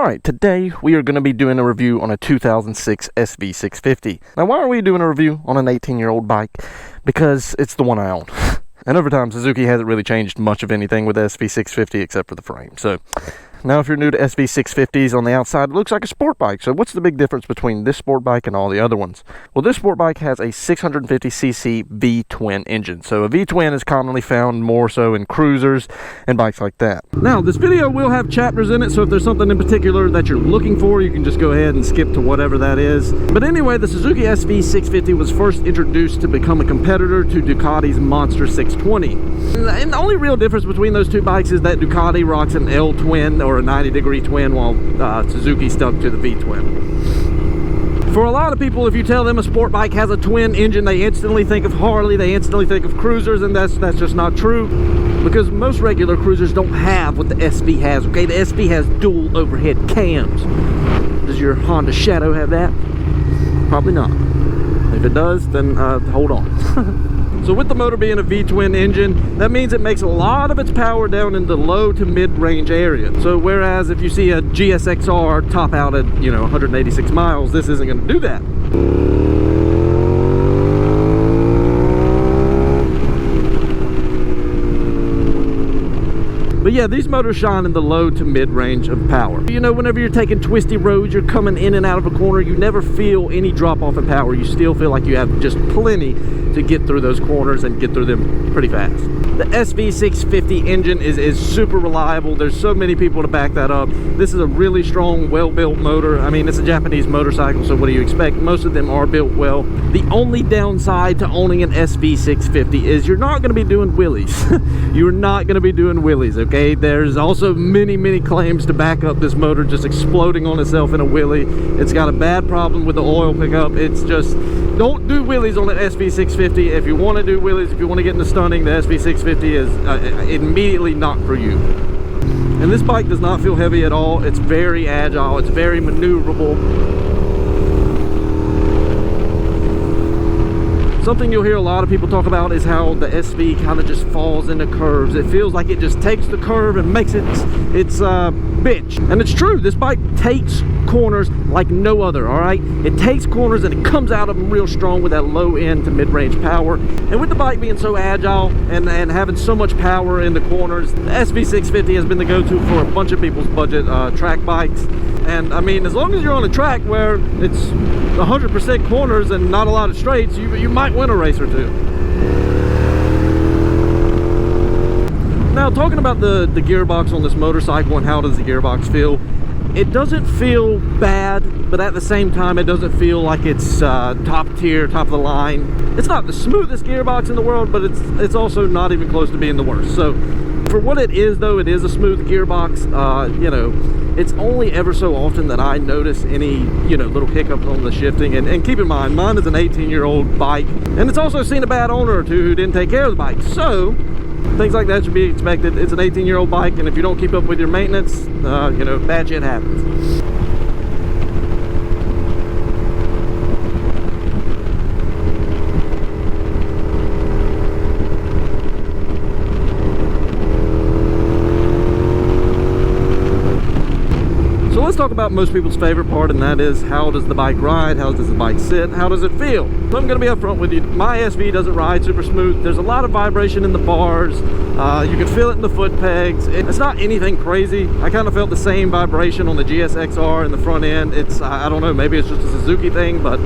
Alright, today we are going to be doing a review on a 2006 SV650. Now, why are we doing a review on an 18-year-old bike? Because it's the one I own. And over time, Suzuki hasn't really changed much of anything with the SV650 except for the frame. So, now if you're new to SV650s, on the outside, it looks like a sport bike. So what's the big difference between this sport bike and all the other ones? Well, this sport bike has a 650cc V-twin engine. So a V-twin is commonly found more so in cruisers and bikes like that. Now, this video will have chapters in it, so if there's something in particular that you're looking for, you can just go ahead and skip to whatever that is. But anyway, the Suzuki SV650 was first introduced to become a competitor to Ducati's Monster 620. And the only real difference between those two bikes is that Ducati rocks an L-twin or a 90-degree twin, while Suzuki stuck to the V-twin. For a lot of people, if you tell them a sport bike has a twin engine, they instantly think of Harley, they instantly think of cruisers, and that's just not true, because most regular cruisers don't have what the SV has. Okay, the SV has dual overhead cams. Does your Honda Shadow have that? Probably not. If it does, then hold on. So with the motor being a V-twin engine, that means it makes a lot of its power down in the low to mid-range area. So whereas if you see a GSXR top out at, 186 miles, this isn't going to do that. But yeah, these motors shine in the low to mid-range of power. Whenever you're taking twisty roads, you're coming in and out of a corner, you never feel any drop off in power. You still feel like you have just plenty to get through those corners and get through them pretty fast. The SV650 engine is super reliable. There's so many people to back that up. This is a really strong, well-built motor. I mean, it's a Japanese motorcycle, so what do you expect? Most of them are built well. The only downside to owning an SV650 is you're not going to be doing wheelies. You're not going to be doing wheelies, okay? There's also many claims to back up this motor just exploding on itself in a wheelie. It's got a bad problem with the oil pickup. It's just, don't do wheelies on an SV650. If you want to do wheelies, if you want to get into stunning, the SV650 is immediately not for you. And this bike does not feel heavy at all. It's very agile. It's very maneuverable. Something you'll hear a lot of people talk about is how the SV kind of just falls into curves. It feels like it just takes the curve and makes its bitch. And it's true, this bike takes corners like no other, all right? It takes corners and it comes out of them real strong with that low end to mid-range power. And with the bike being so agile and having so much power in the corners, the SV650 has been the go-to for a bunch of people's budget track bikes. And I mean, as long as you're on a track where it's 100% corners and not a lot of straights, you might win a race or two. Now, talking about the gearbox on this motorcycle and how does the gearbox feel, it doesn't feel bad, but at the same time, it doesn't feel like it's top tier, top of the line. It's not the smoothest gearbox in the world, but it's also not even close to being the worst. So for what it is, though, it is a smooth gearbox. It's only ever so often that I notice any, little hiccups on the shifting. And keep in mind, mine is an 18-year-old bike, and it's also seen a bad owner or two who didn't take care of the bike. So things like that should be expected. It's an 18-year-old bike, and if you don't keep up with your maintenance, bad shit happens. So let's talk about most people's favorite part, and that is, how does the bike ride? How does the bike sit? How does it feel? So I'm going to be upfront with you. My SV doesn't ride super smooth. There's a lot of vibration in the bars. You can feel it in the foot pegs. It's not anything crazy. I kind of felt the same vibration on the GSXR in the front end. I don't know, maybe it's just a Suzuki thing, but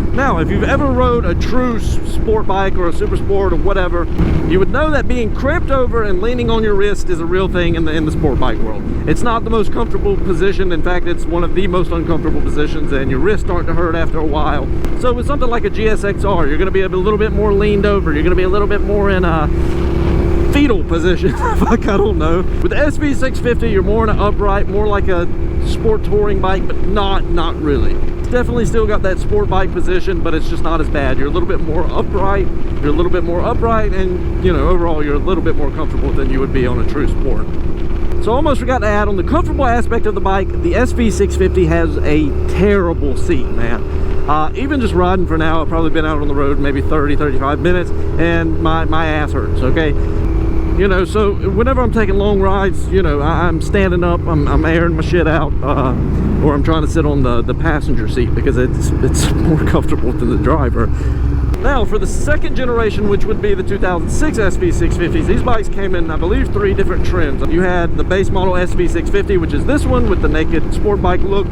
now, if you've ever rode a true sport bike or a super sport or whatever, you would know that being crimped over and leaning on your wrist is a real thing in the sport bike world. It's not the most comfortable position. In fact, it's one of the most uncomfortable positions, and your wrists start to hurt after a while. So with something like a GSXR, you're going to be a little bit more leaned over. You're going to be a little bit more in a fetal position. Fuck, I don't know. With the SV650, you're more in an upright, more like a sport touring bike, but not really. Definitely still got that sport bike position, but it's just not as bad. You're a little bit more upright, and overall you're a little bit more comfortable than you would be on a true sport. So I almost forgot to add, on the comfortable aspect of the bike, the SV650 has a terrible seat, man. Even just riding for now, I've probably been out on the road maybe 30-35 minutes, and my ass hurts, okay? You know, so whenever I'm taking long rides, you know, I'm standing up, I'm airing my shit out, or I'm trying to sit on the passenger seat because it's more comfortable than the driver. Now, for the second generation, which would be the 2006 SV650s, these bikes came in, I believe, 3 different trims. You had the base model SV650, which is this one with the naked sport bike look.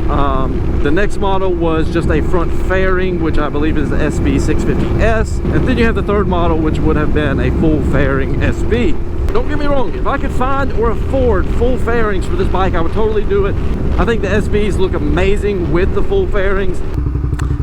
The next model was just a front fairing, which I believe is the SV650S. And then you have the third model, which would have been a full fairing SV. Don't get me wrong, if I could find or afford full fairings for this bike, I would totally do it. I think the SVs look amazing with the full fairings.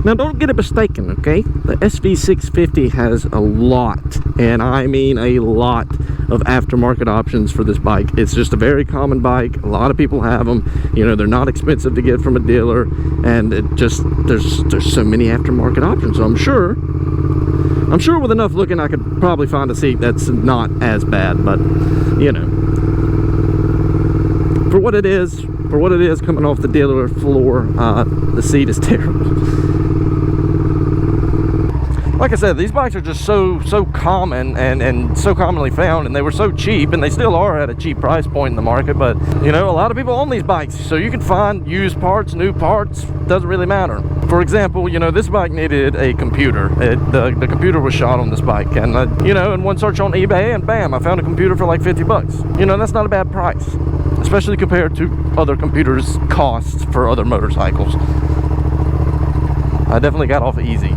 Now, don't get it mistaken, okay? The SV650 has a lot, and I mean a lot, of aftermarket options for this bike. It's just a very common bike. A lot of people have them. You know, they're not expensive to get from a dealer, and it just, there's so many aftermarket options. So I'm sure with enough looking, I could probably find a seat that's not as bad, but, you know, for what it is coming off the dealer floor, the seat is terrible. Like I said, these bikes are just so common and so commonly found, and they were so cheap, and they still are at a cheap price point in the market. But you know, a lot of people own these bikes, so you can find used parts, new parts, doesn't really matter. For example, you know, this bike needed a computer. The computer was shot on this bike, and you know, in one search on eBay, and bam, I found a computer for like 50 bucks. You know, that's not a bad price, especially compared to other computers' costs for other motorcycles. I definitely got off easy.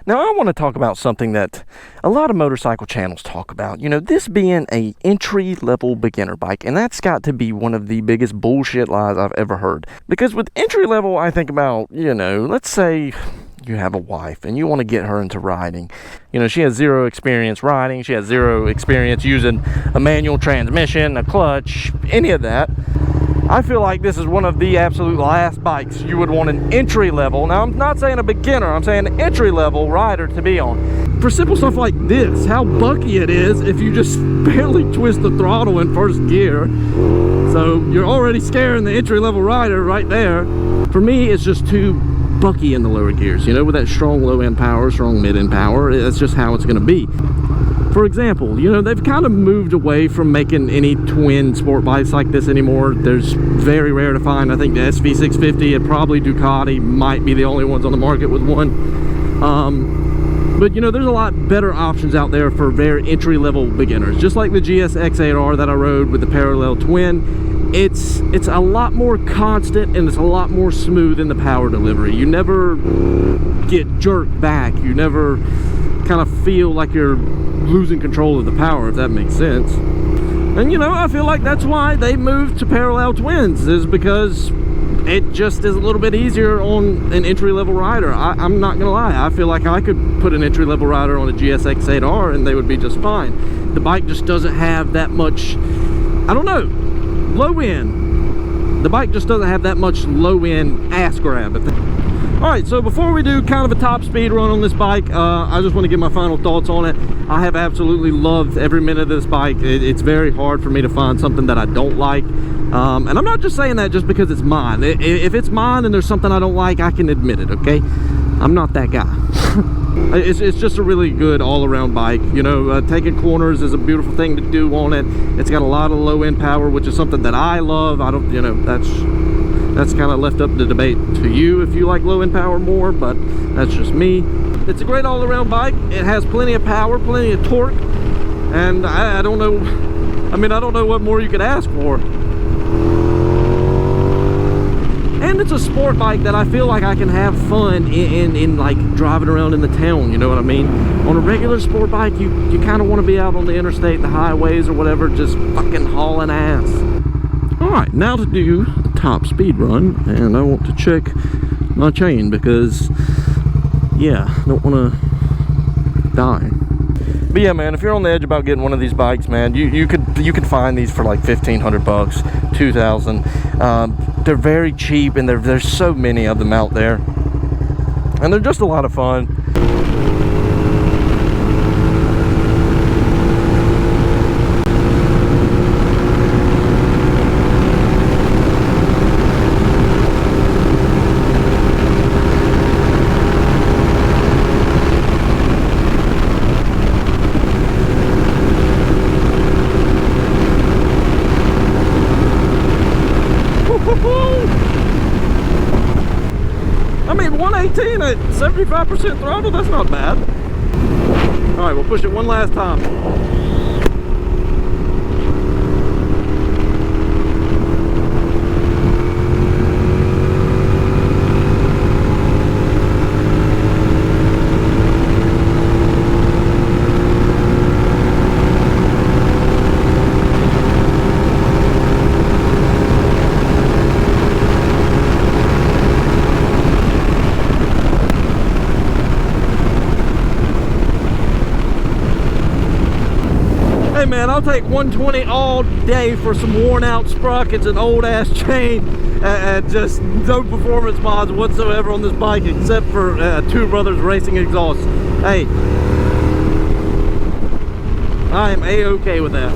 Now, I want to talk about something that a lot of motorcycle channels talk about. You know, this being a entry-level beginner bike, and that's got to be one of the biggest bullshit lies I've ever heard. Because with entry-level, I think about, you know, let's say you have a wife and you want to get her into riding. You know, she has zero experience riding, she has zero experience using a manual transmission, a clutch, any of that. I feel like this is one of the absolute last bikes you would want an entry level. Now, I'm not saying a beginner, I'm saying an entry level rider to be on. For simple stuff like this, how bucky it is if you just barely twist the throttle in first gear. So you're already scaring the entry level rider right there. For me, it's just too bucky in the lower gears, you know, with that strong low end power, strong mid end power. That's just how it's going to be. For example, you know, they've kind of moved away from making any twin sport bikes like this anymore. There's very rare to find. I think the SV650 and probably Ducati might be the only ones on the market with one. But you know, there's a lot better options out there for very entry-level beginners. Just like the GSX-8R that I rode with the parallel twin, it's a lot more constant and it's a lot more smooth in the power delivery. You never get jerked back. You never kind of feel like you're losing control of the power, if that makes sense. And you know, I feel like that's why they moved to parallel twins, is because it just is a little bit easier on an entry-level rider. I'm not gonna lie, I feel like I could put an entry-level rider on a GSX-8R and they would be just fine. The bike just doesn't have that much, I don't know, low end. The bike just doesn't have that much low end ass grab. Alright, so before we do kind of a top speed run on this bike, I just want to give my final thoughts on it. I have absolutely loved every minute of this bike. It's very hard for me to find something that I don't like. And I'm not just saying that just because it's mine. If it's mine and there's something I don't like, I can admit it, okay? I'm not that guy. It's just a really good all-around bike. You know, taking corners is a beautiful thing to do on it. It's got a lot of low-end power, which is something that I love. I don't, you know, that's kind of left up to debate to you if you like low-end power more, but that's just me. It's a great all-around bike. It has plenty of power, plenty of torque, and I don't know, I mean, I don't know what more you could ask for. And it's a sport bike that I feel like I can have fun in like driving around in the town, you know what I mean? On a regular sport bike, you kind of want to be out on the interstate, the highways or whatever, just fucking hauling ass. Alright, now to do the top speed run, and I want to check my chain because, yeah, I don't want to die. But yeah, man, if you're on the edge about getting one of these bikes, man, you could find these for like 1,500 bucks, 2,000. They're very cheap, and there's so many of them out there, and they're just a lot of fun. I mean, 118 at 75% throttle, that's not bad. All right, we'll push it one last time. Hey man, I'll take 120 all day for some worn out sprockets, an old ass chain, and just no performance mods whatsoever on this bike except for Two Brothers Racing exhaust. Hey, I am a-okay with that.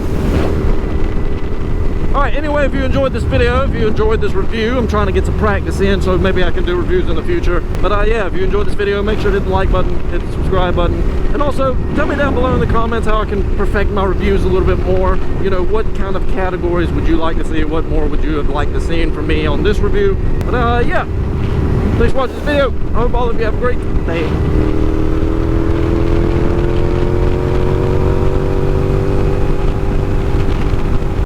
Alright, anyway, if you enjoyed this video, if you enjoyed this review, I'm trying to get some practice in, so maybe I can do reviews in the future. But yeah, if you enjoyed this video, make sure to hit the like button, hit the subscribe button, and also tell me down below in the comments how I can perfect my reviews a little bit more. You know, what kind of categories would you like to see? What more would you have liked to see from me on this review? But yeah, thanks for watching this video. I hope all of you have a great day.